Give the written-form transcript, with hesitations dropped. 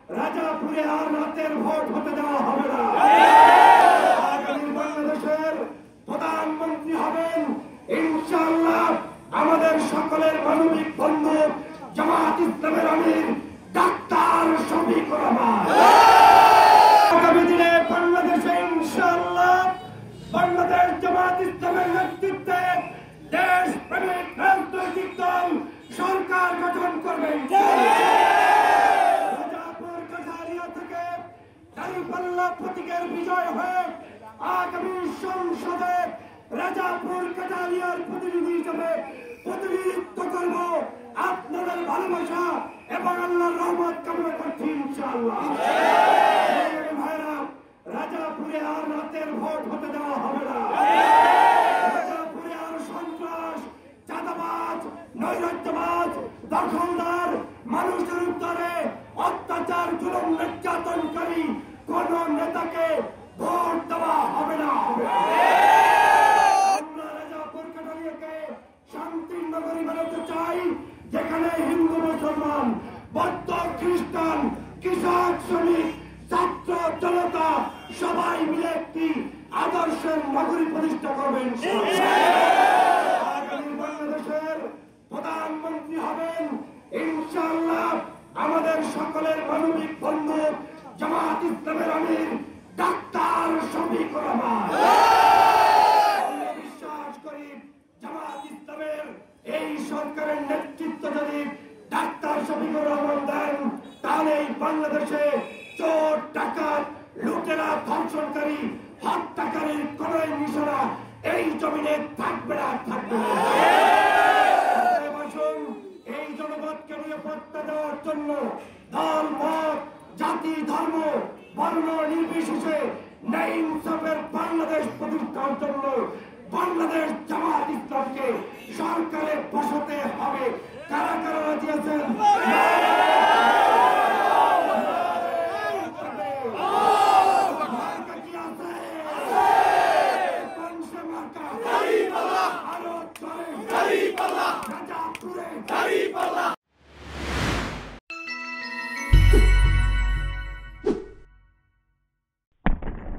রাজাপুরে আর রাতের ভোট হতে দেওয়া হবে না। আগামী বাংলাদেশের প্রধানমন্ত্রী হবেন ইনশাআল্লাহ আমাদের সকলের মানবিক বন্ধু জামাত ইসলামের আমির ডাক্তার শফিকুর রহমান। আগামী দিনে বাংলাদেশে ইনশাআল্লাহ বাংলাদেশ জামাত ইসলামের নেতৃত্বে দেশপ্রেমিক রাজনৈতিক দল সরকার গঠন করবেন। রাজাপুর কাঠারিয়া থেকে দাঁড়িপাল্লা প্রতীকের বিজয় হয়ে আগামী সংসদে রাজাপুর কাঠারিয়ার প্রতিনিধি হিসেবে প্রতিনিধিত্ব করব। আপনাদের ভালোবাসা এবং আল্লাহর রহমত কামনা করছি ইনশাআল্লাহ। ভাইরা, রাজাপুরে আর রাতের ভোট হতে দেওয়া হবে না। রাজাপুরে আর সন্ত্রাস, চাঁদাবাজ, নৈরাজ্যবাজ, দখলদার, মানুষের উত্তরে অত্যাচার, জুলুম, নির্যাতনকারী কোন নেতাকে ভোট দেওয়া হবে না। আমরা রাজাপুর কাঠারিয়াকে শান্তির নগরী বানাতে চাই, যেখানে হিন্দু, মুসলমান, বৌদ্ধ, খ্রিস্টান, কৃষক, শ্রমিক, ছাত্র, জনতা সবাই মিলে একটি আদর্শের নগরী প্রতিষ্ঠা করবেন। আগামী বাংলাদেশের প্রধানমন্ত্রী হবেন ইনশাআল্লাহ আমাদের সকলের মানবিক বন্ধু জামাত ইসলামের আমির ডাক্তার শফিকুর রহমান। বিশ্বাস করি জামাত ইসলামের এই সরকারের নেতৃত্ব যদি ডাক্তার শফিকুর রহমান দেন, তাহলে এই বাংলাদেশে চোর, ডাকাত, লুটেরা, ধর্ষণকারী, হত্যাকারীর কোন নিশানা এই জমিনে থাকবে না, থাকবে না। এই জনপদকে নিরাপত্তা দেওয়ার জন্য দল, মত, জাতি, ধর্ম, বর্ণ নির্বিশেষে ন্যায় ইনসাফের বাংলাদেশ প্রতিষ্ঠার জন্য বাংলাদেশ জামাত